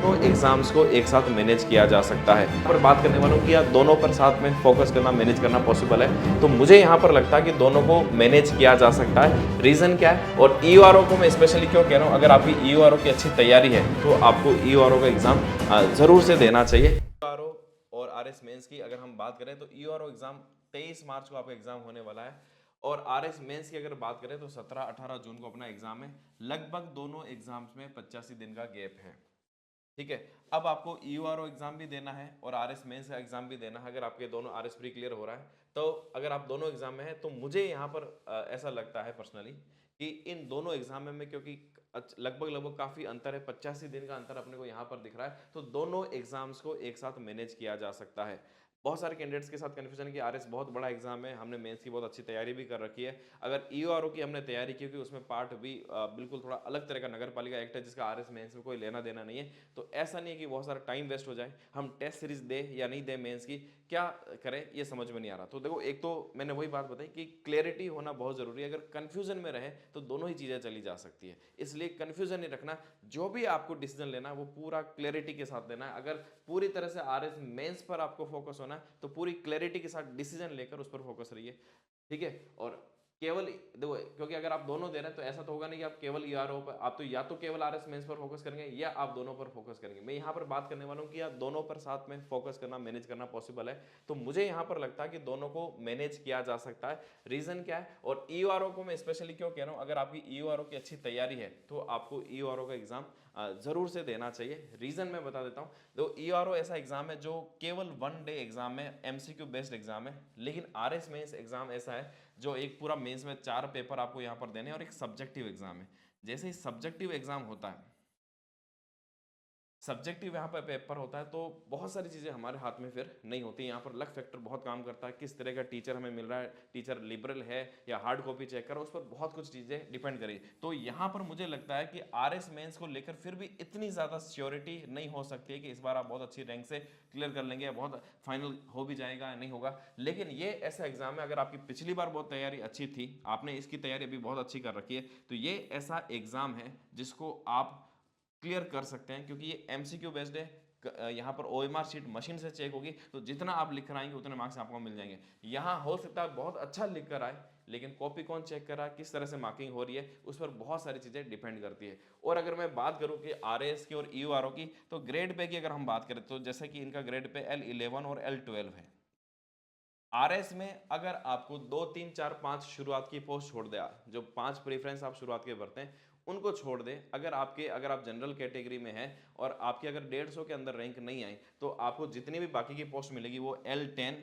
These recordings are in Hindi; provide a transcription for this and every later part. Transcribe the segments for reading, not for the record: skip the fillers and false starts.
दोनों एग्जाम्स को एक साथ मैनेज किया जा सकता है। पर बात करने वालों की दोनों पर साथ में फोकस करना, मैनेज करना पॉसिबल है, तो मुझे यहाँ पर लगता है कि दोनों को मैनेज किया जा सकता है। रीजन क्या है, और ईओआरओ को मैं स्पेशली क्यों कह रहा हूँ, अगर आपकी ईओआरओ की अच्छी तैयारी है तो आपको ईओआरओ का एग्जाम जरूर से देना चाहिए। ईओआरओ और आरएस मेंस की अगर हम बात करें तो ईओआरओ एग्जाम 23 मार्च को आपका एग्जाम होने वाला है, और आरएस मेंस की अगर बात करें तो 17-18 जून को अपना एग्जाम है। लगभग दोनों एग्जाम्स में 85 दिन का गैप है। ठीक है, अब आपको ईओआरओ एग्जाम भी देना है और आरएस मेंस का एग्जाम भी देना है। अगर आपके दोनों आरएस प्री क्लियर हो रहा है तो अगर आप दोनों एग्जाम में है तो मुझे यहाँ पर ऐसा लगता है पर्सनली कि इन दोनों एग्जाम में क्योंकि लगभग लगभग काफी अंतर है, 85 दिन का अंतर अपने को यहाँ पर दिख रहा है, तो दोनों एग्जाम्स को एक साथ मैनेज किया जा सकता है। बहुत सारे कैंडिडेट्स के साथ कंफ्यूजन है कि आरएस बहुत बड़ा एग्जाम है, हमने मेंस की बहुत अच्छी तैयारी भी कर रखी है। अगर ईओआरओ की हमने तैयारी की, क्योंकि उसमें पार्ट भी बिल्कुल थोड़ा अलग तरह का नगर पालिका एक्ट है जिसका आरएस मेंस में कोई लेना देना नहीं है, तो ऐसा नहीं है कि बहुत सारा टाइम वेस्ट हो जाए, हम टेस्ट सीरीज दे या नहीं दे मेंस की, क्या करें ये समझ में नहीं आ रहा। तो देखो, एक तो मैंने वही बात बताई कि क्लैरिटी होना बहुत जरूरी है। अगर कंफ्यूजन में रहे तो दोनों ही चीजें चली जा सकती है, इसलिए कंफ्यूजन नहीं रखना। जो भी आपको डिसीजन लेना है वो पूरा क्लैरिटी के साथ लेना है। अगर पूरी तरह से आरएस मेंस पर आपको फोकस होना है तो पूरी क्लैरिटी के साथ डिसीजन लेकर उस पर फोकस रहिए। ठीक है, और केवल देखो, क्योंकि अगर आप दोनों दे रहे हैं तो ऐसा तो होगा नहीं कि आप केवल ईआरओ पर, आप तो या तो केवल आरएस मेंस पर फोकस करेंगे या आप दोनों पर फोकस करेंगे। मैं यहाँ पर बात करने वाला हूँ कि आप दोनों पर साथ में फोकस करना, मैनेज करना पॉसिबल है, तो मुझे यहाँ पर लगता है कि दोनों को मैनेज किया जा सकता है। रीजन क्या है, और ईओआरओ को मैं स्पेशली क्यों कह रहा हूँ, अगर आपकी ईओआरओ की अच्छी तैयारी है तो आपको ईओआरओ का एग्जाम जरूर से देना चाहिए। रीजन मैं बता देता हूँ, तो ईआरओ ऐसा एग्जाम है जो केवल 1 डे एग्जाम है, एमसीक्यू बेस्ड एग्जाम है। लेकिन आरएस मेंस एग्जाम ऐसा है जो एक पूरा मेंस में 4 पेपर आपको यहाँ पर देने हैं और एक सब्जेक्टिव एग्जाम है। जैसे ही सब्जेक्टिव एग्जाम होता है, सब्जेक्टिव यहाँ पर पेपर होता है, तो बहुत सारी चीज़ें हमारे हाथ में फिर नहीं होती। यहाँ पर लक फैक्टर बहुत काम करता है, किस तरह का टीचर हमें मिल रहा है, टीचर लिबरल है या हार्ड कॉपी चेक करो, उस पर बहुत कुछ चीज़ें डिपेंड करी। तो यहाँ पर मुझे लगता है कि आरएस मेंस को लेकर फिर भी इतनी ज़्यादा श्योरिटी नहीं हो सकती है कि इस बार आप बहुत अच्छी रैंक से क्लियर कर लेंगे, बहुत फाइनल हो भी जाएगा या नहीं होगा। लेकिन ये ऐसा एग्जाम है, अगर आपकी पिछली बार बहुत तैयारी अच्छी थी, आपने इसकी तैयारी अभी बहुत अच्छी कर रखी है, तो ये ऐसा एग्जाम है जिसको आप क्लियर कर सकते हैं, क्योंकि ये एमसीक्यू बेस्ड है। यहाँ पर ओएमआर शीट मशीन से चेक होगी, तो जितना आप लिख कर आएंगे उतने मार्क्स आपको मिल जाएंगे। यहाँ हो सकता है बहुत अच्छा लिख कर आए, लेकिन कॉपी कौन चेक कर रहा है, किस तरह से मार्किंग हो रही है, उस पर बहुत सारी चीजें डिपेंड करती है। और अगर मैं बात करूं कि आरएएस की और ईयूआरओ की, तो ग्रेड पे की अगर हम बात करें तो जैसे कि इनका ग्रेड पे L11 और L12 है। आरएस में अगर आपको 2 3 4 5 शुरुआत की पोस्ट छोड़ दिया, जो 5 प्रेफरेंस आप शुरुआत के भरते हैं उनको छोड़ दे, अगर आप जनरल कैटेगरी में हैं और आपकी अगर 150 के अंदर रैंक नहीं आई, तो आपको जितनी भी बाकी की पोस्ट मिलेगी वो L10,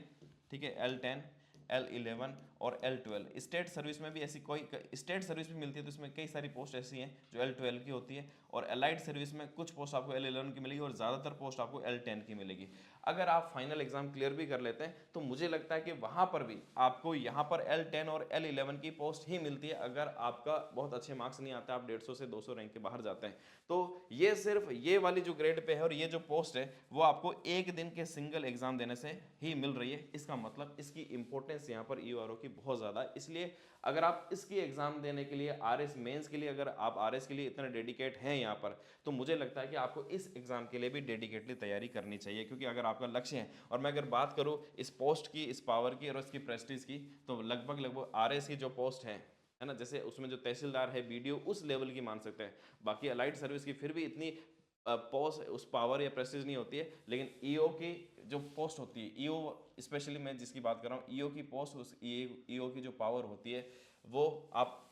ठीक है, L10, L11 और L12। स्टेट सर्विस में भी ऐसी कोई स्टेट सर्विस भी मिलती है, तो इसमें कई सारी पोस्ट ऐसी हैं जो L12 की होती है, और अलाइड सर्विस में कुछ पोस्ट आपको L11 की मिलेगी और ज़्यादातर पोस्ट आपको L10 की मिलेगी। अगर आप फाइनल एग्जाम क्लियर भी कर लेते हैं तो मुझे लगता है कि वहां पर भी आपको यहाँ पर L10 और L11 की पोस्ट ही मिलती है, अगर आपका बहुत अच्छे मार्क्स नहीं आते, आप 150 से 200 रैंक के बाहर जाते हैं। तो ये सिर्फ ये वाली जो ग्रेड पे है और ये जो पोस्ट है वो आपको एक दिन के सिंगल एग्जाम देने से ही मिल रही है। इसका मतलब इसकी इंपॉर्टेंस यहाँ पर ईओआरओ की बहुत ज्यादा है। इसलिए अगर आप इसकी एग्जाम देने के लिए, आरएस मेंस के लिए, अगर आप आरएस के लिए इतने डेडिकेट हैं यहाँ पर, तो मुझे लगता है कि आपको इस एग्जाम के लिए भी डेडिकेटली तैयारी करनी चाहिए। क्योंकि अगर आपका लक्ष्य है, और मैं अगर बात करूँ इस पोस्ट की, इस पावर की और इसकी प्रेस्टीज की, तो लगभग लगभग आरएस की जो पोस्ट है ना, जैसे उसमें जो तहसीलदार है बीडीओ उस लेवल की मान सकते हैं। बाकी अलाइड सर्विस की फिर भी इतनी पोस्ट उस पावर या प्रेस्टीज नहीं होती है, लेकिन ईओ की जो पोस्ट होती है, ईओ स्पेशली मैं जिसकी बात कर रहा हूँ, ईओ की पोस्ट, उस ईओ की जो पावर होती है वो आप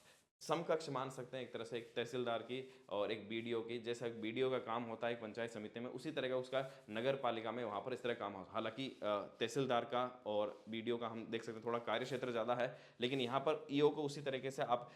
समकक्ष मान सकते हैं एक तरह से एक तहसीलदार की और एक बीडीओ की। जैसा बीडीओ का काम होता है एक पंचायत समिति में, उसी तरह का उसका नगर पालिका में वहाँ पर इस तरह काम होता है। हालांकि तहसीलदार का और बीडीओ का हम देख सकते हैं थोड़ा कार्य क्षेत्र ज़्यादा है, लेकिन यहाँ पर ईओ को उसी तरीके से आप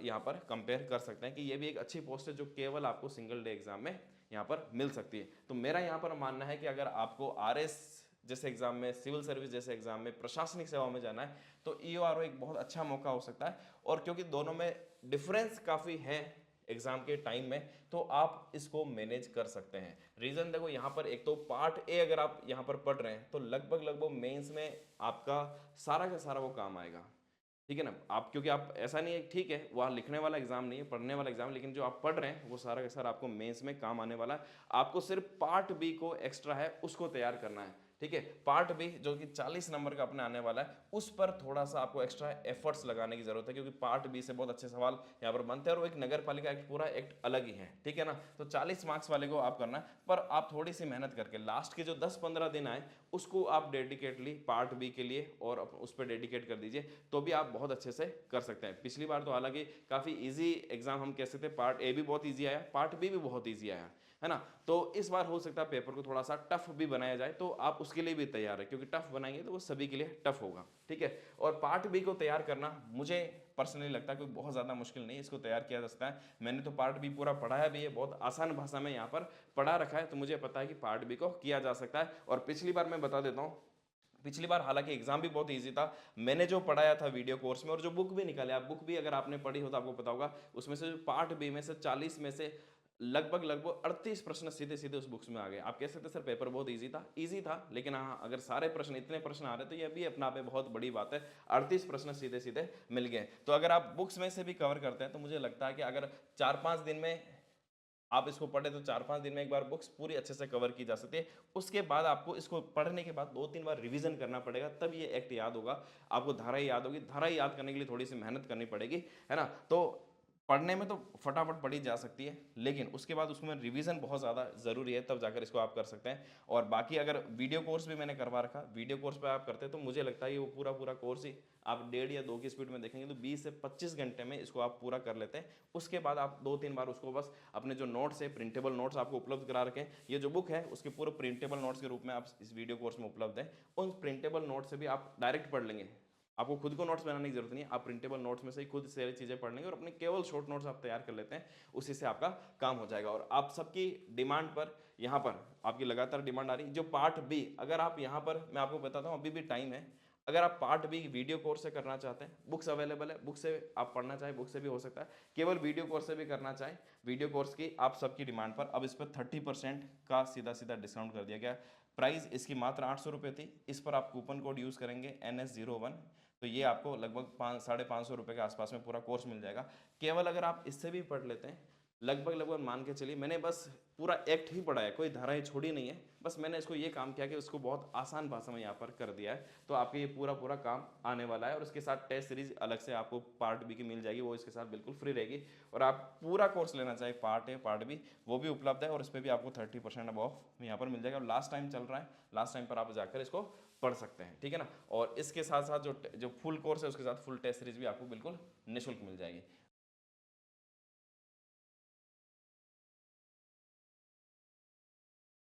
यहाँ पर कंपेयर कर सकते हैं कि ये भी एक अच्छी पोस्ट है जो केवल आपको सिंगल डे एग्जाम में यहाँ पर मिल सकती है। तो मेरा यहाँ पर मानना है कि अगर आपको आरएस जैसे एग्जाम में, सिविल सर्विस जैसे एग्जाम में, प्रशासनिक सेवा में जाना है, तो ईओआरओ एक बहुत अच्छा मौका हो सकता है। और क्योंकि दोनों में डिफरेंस काफ़ी है एग्जाम के टाइम में, तो आप इसको मैनेज कर सकते हैं। रीजन देखो, यहाँ पर एक तो पार्ट ए अगर आप यहाँ पर पढ़ रहे हैं तो लगभग लगभग मेंस में आपका सारा का सारा वो काम आएगा। ठीक है ना। आप क्योंकि आप ऐसा नहीं है, ठीक है वहाँ लिखने वाला एग्जाम नहीं है, पढ़ने वाला एग्जाम, लेकिन जो आप पढ़ रहे हैं वो सारा का सारा आपको मेंस में काम आने वाला है। आपको सिर्फ पार्ट बी को एक्स्ट्रा है उसको तैयार करना है, ठीक है। पार्ट बी जो कि 40 नंबर का अपने आने वाला है, उस पर थोड़ा सा आपको एक्स्ट्रा एफर्ट्स लगाने की जरूरत है, क्योंकि पार्ट बी से बहुत अच्छे सवाल यहाँ पर बनते हैं और वो एक नगर पालिका एक्ट पूरा एक्ट अलग ही है, ठीक है ना। तो 40 मार्क्स वाले को आप करना है, पर आप थोड़ी सी मेहनत करके लास्ट के जो 10-15 दिन आए उसको आप डेडिकेटली पार्ट बी के लिए और उस पर डेडिकेट कर दीजिए, तो भी आप बहुत अच्छे से कर सकते हैं। पिछली बार तो हालांकि काफ़ी इजी एग्जाम हम कह सकते हैं, पार्ट ए भी बहुत इजी आया, पार्ट बी भी बहुत इजी आया है ना। तो इस बार हो सकता है पेपर को थोड़ा सा टफ भी बनाया जाए, तो आप उसके लिए भी तैयार है, क्योंकि टफ बनाएंगे तो वो सभी के लिए टफ होगा, ठीक है। और पार्ट बी को तैयार करना मुझे पर्सनली लगता है कि बहुत ज़्यादा मुश्किल नहीं है, इसको तैयार किया जा सकता है। मैंने तो पार्ट बी पूरा पढ़ाया भी है, बहुत आसान भाषा में यहाँ पर पढ़ा रखा है, तो मुझे पता है कि पार्ट बी को किया जा सकता है। और पिछली बार मैं बता देता हूँ, पिछली बार हालांकि एग्जाम भी बहुत इजी था, मैंने जो पढ़ाया था वीडियो कोर्स में और जो बुक भी निकाले, आप बुक भी अगर आपने पढ़ी हो तो आपको पता होगा, उसमें से पार्ट बी में से 40 में से लगभग 38 प्रश्न सीधे सीधे उस बुक्स में आ गए। आप कह सकते सर पेपर बहुत इजी था, लेकिन हाँ अगर सारे प्रश्न इतने प्रश्न आ रहे तो ये भी अपना पे बहुत बड़ी बात है, 38 प्रश्न सीधे सीधे मिल गए। तो अगर आप बुक्स में से भी कवर करते हैं तो मुझे लगता है कि अगर 4-5 दिन में आप इसको पढ़े तो 4-5 दिन में एक बार बुक्स पूरी अच्छे से कवर की जा सकती है। उसके बाद आपको इसको पढ़ने के बाद 2-3 बार रिवीजन करना पड़ेगा, तब ये एक्ट याद होगा आपको। धारा याद होगी, धारा याद करने के लिए थोड़ी सी मेहनत करनी पड़ेगी, है ना। तो पढ़ने में तो फटाफट पढ़ी जा सकती है, लेकिन उसके बाद उसमें रिवीजन बहुत ज़्यादा ज़रूरी है, तब जाकर इसको आप कर सकते हैं। और बाकी अगर वीडियो कोर्स भी मैंने करवा रखा, वीडियो कोर्स पे आप करते हैं तो मुझे लगता है ये वो पूरा कोर्स ही आप 1.5 या 2 की स्पीड में देखेंगे तो 20 से 25 घंटे में इसको आप पूरा कर लेते हैं। उसके बाद आप 2-3 बार उसको बस अपने जो नोट्स है, प्रिंटेबल नोट्स आपको उपलब्ध करा रखें, ये जो बुक है उसके पूरे प्रिंटेबल नोट्स के रूप में आप इस वीडियो कोर्स में उपलब्ध है। उन प्रिंटेबल नोट्स से भी आप डायरेक्ट पढ़ लेंगे, आपको खुद को नोट्स बनाने की जरूरत नहीं है, आप प्रिंटेबल नोट्स में से ही खुद सारी चीज़ें पढ़ लेंगे और अपने केवल शॉर्ट नोट्स आप तैयार कर लेते हैं, उसी से आपका काम हो जाएगा। और आप सबकी डिमांड पर यहाँ पर आपकी लगातार डिमांड आ रही है, जो पार्ट बी, अगर आप यहाँ पर मैं आपको बताता हूँ अभी भी टाइम है, अगर आप पार्ट बी वीडियो कोर्स से करना चाहते हैं, बुक्स अवेलेबल है, बुक से आप पढ़ना चाहें बुक से भी हो सकता है, केवल वीडियो कोर्स से भी करना चाहें, वीडियो कोर्स की आप सबकी डिमांड पर अब इस पर 30% का सीधा सीधा डिस्काउंट कर दिया गया। प्राइस इसकी मात्र 800 रुपये थी, इस पर आप कूपन कोड यूज़ करेंगे NS01, तो ये आपको लगभग 500-550 रुपये के आसपास में पूरा कोर्स मिल जाएगा। केवल अगर आप इससे भी पढ़ लेते हैं, लगभग मान के चलिए, मैंने बस पूरा एक्ट ही पढ़ा है, कोई धाराएं छोड़ी नहीं है, बस मैंने इसको ये काम किया कि उसको बहुत आसान भाषा में यहाँ पर कर दिया है, तो आपके ये पूरा काम आने वाला है। और उसके साथ टेस्ट सीरीज अलग से आपको पार्ट बी की मिल जाएगी, वो इसके साथ बिल्कुल फ्री रहेगी। और आप पूरा कोर्स लेना चाहे पार्ट ए पार्ट बी, वो भी उपलब्ध है, और इस पर भी आपको 30% अब ऑफ यहाँ पर मिल जाएगा। और लास्ट टाइम चल रहा है, लास्ट टाइम पर आप जाकर इसको पढ़ सकते हैं, ठीक है ना। और इसके साथ साथ जो फुल कोर्स है उसके साथ फुल टेस्ट सीरीज भी आपको बिल्कुल निःशुल्क मिल जाएगी।